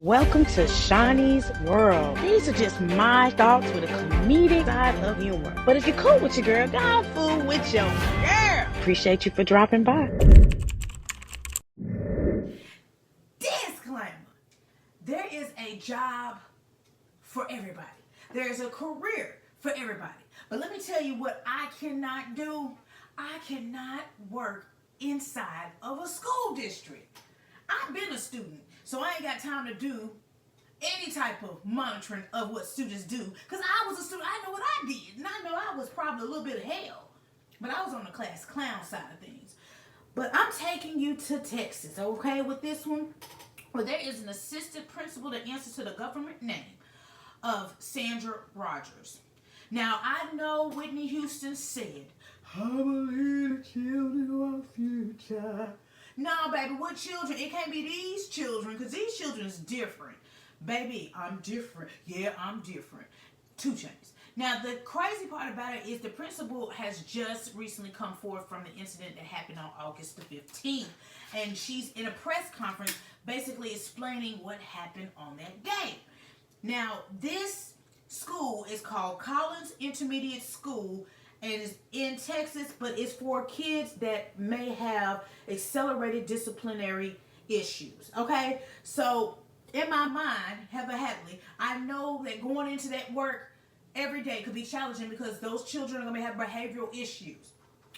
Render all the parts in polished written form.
Welcome to Shaunie's World. These are just my thoughts with a comedic side of humor. But if you're cool with your girl, go fool with your girl. Appreciate you for dropping by. Disclaimer. There is a job for everybody. There is a career for everybody. But let me tell you what I cannot do. I cannot work inside of a school district. I've been a student, so I ain't got time to do any type of monitoring of what students do. Because I was a student, I know what I did. And I know I was probably a little bit of hell. But I was on the class clown side of things. But I'm taking you to Texas, okay, with this one? Well, there is an assistant principal that answers to the government name of Candra Rogers. Now, I know Whitney Houston said, I believe the children of our future. No, baby, what children? It can't be these children, because these children is different. Baby, I'm different. Yeah, I'm different. 2 Chainz. Now, the crazy part about it is the principal has just recently come forward from the incident that happened on August the 15th. And she's in a press conference basically explaining what happened on that day. Now, this school is called Collins Intermediate School, and it's in Texas, but it's for kids that may have accelerated disciplinary issues, okay? So, in my mind, Heather Hadley, I know that going into that work every day could be challenging because those children are going to have behavioral issues,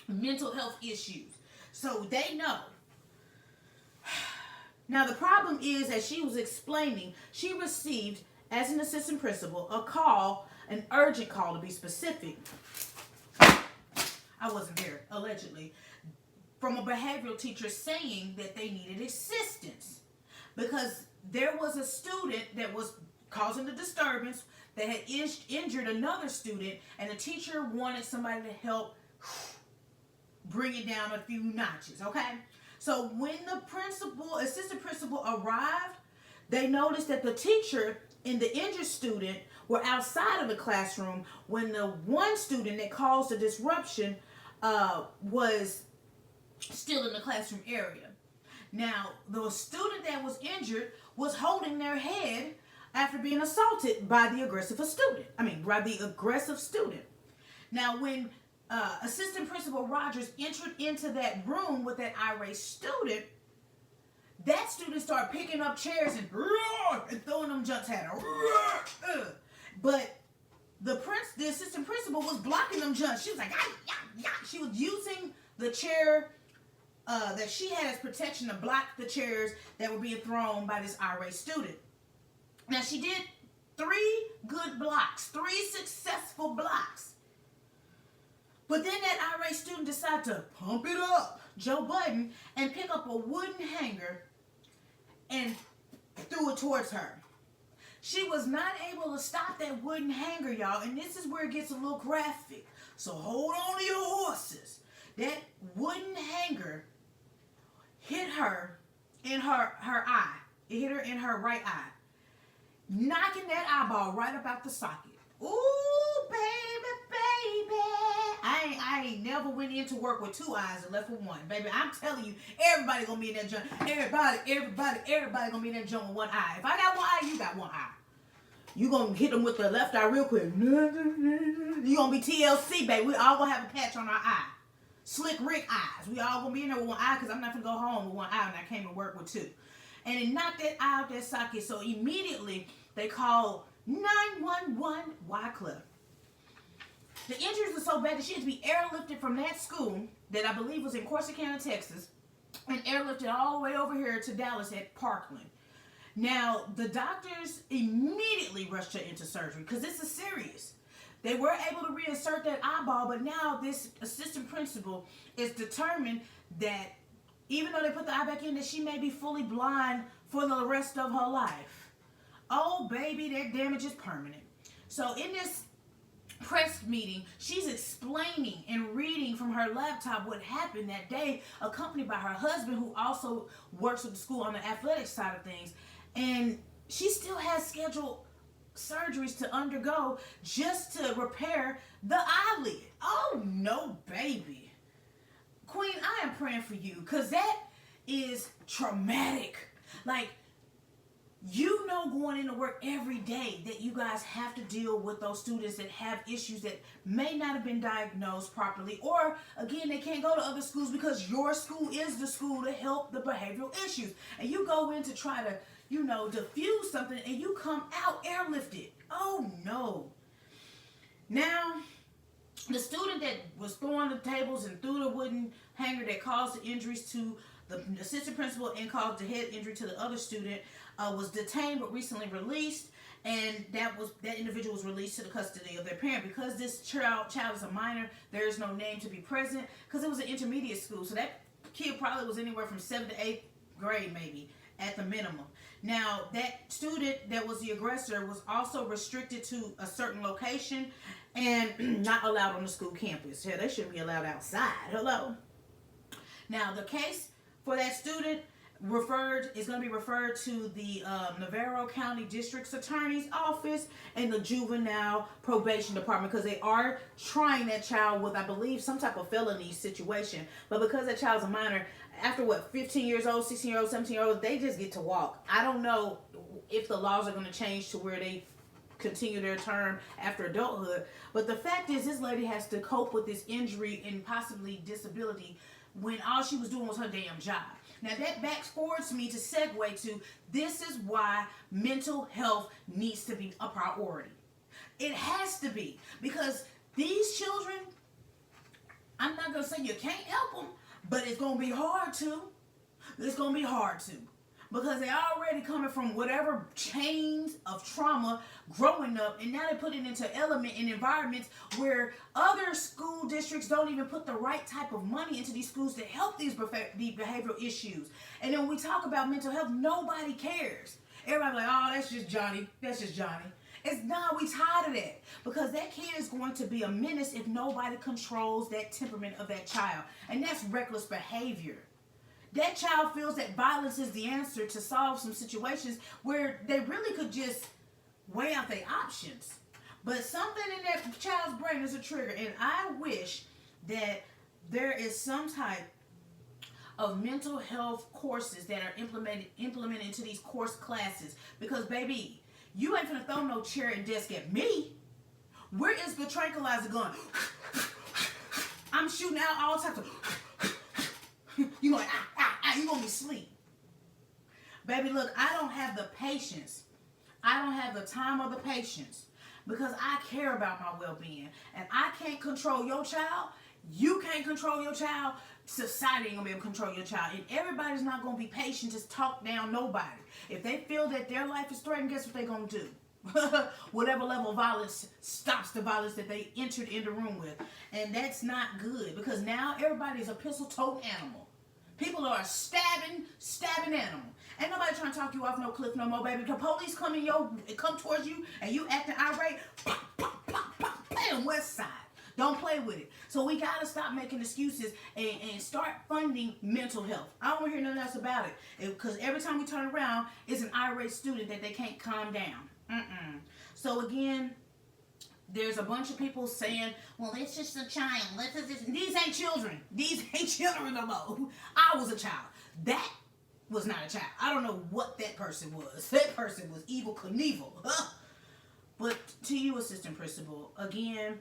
mental health issues. So, they know. Now, the problem is, as she was explaining, she received, as an assistant principal, a call, an urgent call to be specific. I wasn't there, allegedly, from a behavioral teacher saying that they needed assistance because there was a student that was causing the disturbance that had injured another student, and the teacher wanted somebody to help bring it down a few notches, okay? So when the assistant principal arrived, they noticed that the teacher and the injured student were outside of the classroom when the one student that caused the disruption was still in the classroom area. Now, the student that was injured was holding their head after being assaulted by the aggressive student. Now, when Assistant Principal Rogers entered into that room with that irate student, that student started picking up chairs and throwing them junks at her. But the assistant principal was blocking them junks. She was like, she was using the chair that she had as protection to block the chairs that were being thrown by this irate student. Now, she did 3 good blocks, 3 successful blocks. But then that irate student decided to pump it up, Joe Budden, and pick up a wooden hanger and threw it towards her. She was not able to stop that wooden hanger, y'all, and this is where it gets a little graphic. So hold on to your horses. That wooden hanger hit her in her eye. It hit her in her right eye, knocking that eyeball right up out the socket. Ooh, baby. I ain't never went into work with 2 eyes and left with 1. Baby, I'm telling you, everybody gonna be in that joint. Everybody gonna be in that joint with 1 eye. If I got 1 eye, you got 1 eye. You gonna hit them with the left eye real quick. You gonna be TLC, baby. We all gonna have a patch on our eye. Slick Rick eyes. We all gonna be in there with 1 eye because I'm not gonna go home with 1 eye and I came to work with 2. And it knocked that eye out that socket. So immediately they called 911 Wycliffe. The injuries were so bad that she had to be airlifted from that school that I believe was in Corsicana, Texas, and airlifted all the way over here to Dallas at Parkland. Now, the doctors immediately rushed her into surgery because this is serious. They were able to reinsert that eyeball, but now this assistant principal is determined that even though they put the eye back in, that she may be fully blind for the rest of her life. Oh, baby, that damage is permanent. So in this press meeting, she's explaining and reading from her laptop what happened that day, accompanied by her husband, who also works with the school on the athletic side of things. And she still has scheduled surgeries to undergo just to repair the eyelid. Oh, no, baby. Queen, I am praying for you because that is traumatic. Like, You know, going into work every day that you guys have to deal with those students that have issues that may not have been diagnosed properly, or again, they can't go to other schools because your school is the school to help the behavioral issues. And you go in to try to, diffuse something, and you come out airlifted. Oh no. Now, the student that was throwing the tables and threw the wooden hanger that caused the injuries to the assistant principal and caused the head injury to the other student was detained but recently released, and that individual was released to the custody of their parent. Because this child is a minor, there is no name to be present, because it was an intermediate school, so that kid probably was anywhere from 7th to 8th grade maybe at the minimum. Now, that student that was the aggressor was also restricted to a certain location and not allowed on the school campus. Hell, they shouldn't be allowed outside. Hello. Now, the case for that student is going to be referred to the Navarro County District's Attorney's Office and the Juvenile Probation Department, because they are trying that child with, I believe, some type of felony situation. But because that child's a minor, after 15 years old, 16 year old, 17 year old, they just get to walk. I don't know if the laws are going to change to where they continue their term after adulthood. But the fact is, this lady has to cope with this injury and possibly disability when all she was doing was her damn job. Now that backs forwards me to segue to, this is why mental health needs to be a priority. It has to be, because these children, I'm not going to say you can't help them, but it's going to be hard to. It's going to be hard to. Because they're already coming from whatever chains of trauma growing up, and now they put it into environments where other school districts don't even put the right type of money into these schools to help these behavioral issues. And then when we talk about mental health, nobody cares. Everybody's like, oh, that's just Johnny. That's just Johnny. It's not. We tired of that, because that kid is going to be a menace if nobody controls that temperament of that child, and that's reckless behavior. That child feels that violence is the answer to solve some situations where they really could just weigh out their options. But something in that child's brain is a trigger. And I wish that there is some type of mental health courses that are implemented into these course classes. Because, baby, you ain't finna throw no chair and desk at me. Where is the tranquilizer gun? I'm shooting out all types of... You going, you gonna be asleep. Baby, look, I don't have the patience. I don't have the time or the patience, because I care about my well-being. And I can't control your child. You can't control your child. Society ain't gonna be able to control your child. And everybody's not gonna be patient to talk down nobody. If they feel that their life is threatened, guess what they're gonna do? Whatever level of violence stops the violence that they entered in the room with. And that's not good, because now everybody's a pistol-toting animal. People are stabbing animal. Ain't nobody trying to talk you off no cliff no more, baby. The police come towards you and you acting irate, pop, pop, pop, pop, bam, west side. Don't play with it. So we got to stop making excuses and start funding mental health. I don't want to hear nothing else about it. Because every time we turn around, it's an irate student that they can't calm down. So again, there's a bunch of people saying, well, it's just a child. These ain't children. These ain't children no more. I was a child. That was not a child. I don't know what that person was. That person was Evel Knievel. But to you, assistant principal, again,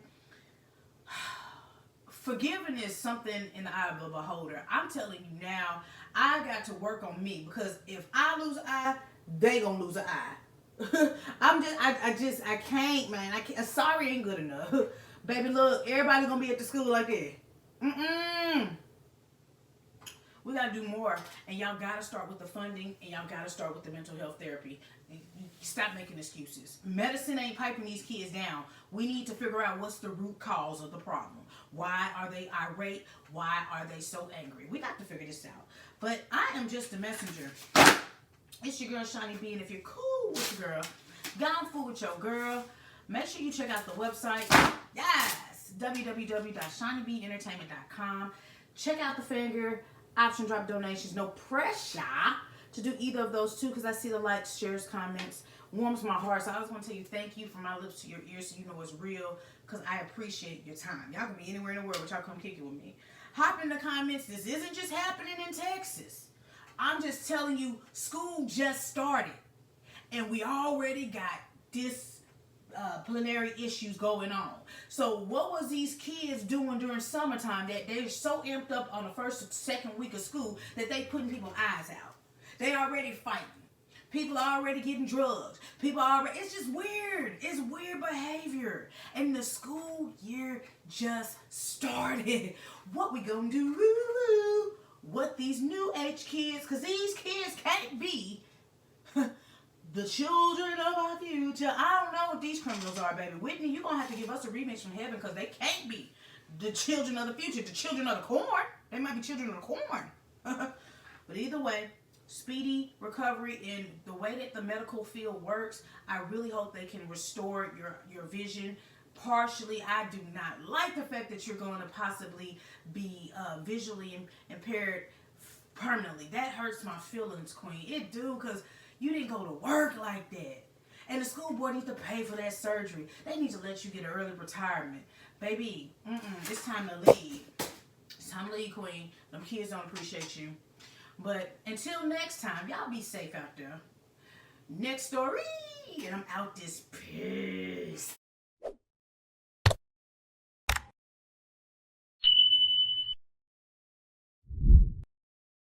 forgiving is something in the eye of the beholder. I'm telling you now, I got to work on me, because if I lose an eye, they gonna lose an eye. I can't, man. I can't. Sorry ain't good enough. Baby, look, everybody gonna be at the school like that. We gotta do more, and y'all gotta start with the funding, and y'all gotta start with the mental health therapy. Stop making excuses. Medicine ain't piping these kids down. We need to figure out what's the root cause of the problem. Why are they irate? Why are they so angry? We got to figure this out. But I am just a messenger. It's your girl, Shaunie B, and if you're cool with your girl, get on fool with your girl, make sure you check out the website. Yes! www.shauniebeentertainment.com. Check out the finger option drop donations. No pressure to do either of those two, because I see the likes, shares, comments. Warms my heart. So I just want to tell you thank you from my lips to your ears, so you know it's real, because I appreciate your time. Y'all can be anywhere in the world, but y'all come kick it with me. Hop in the comments. This isn't just happening in Texas. I'm just telling you, school just started. and we already got disciplinary issues going on. So what was these kids doing during summertime that they're so amped up on the first or second week of school that they putting people's eyes out? They already fighting. People are already getting drugs. It's just weird. It's weird behavior. And the school year just started. What we gonna do? What these new age kids, because these kids can't be the children of our future. I don't know what these criminals are, baby. Whitney, you're going to have to give us a remix from heaven, because they can't be the children of the future, the children of the corn. They might be children of the corn. But either way, speedy recovery. In the way that the medical field works, I really hope they can restore your vision. Partially, I do not like the fact that you're going to possibly be visually impaired permanently. That hurts my feelings, Queen. It do, because you didn't go to work like that. And the school board needs to pay for that surgery. They need to let you get an early retirement. Baby, it's time to leave. It's time to leave, Queen. Them kids don't appreciate you. But until next time, y'all be safe out there. Next story, and I'm out this piss.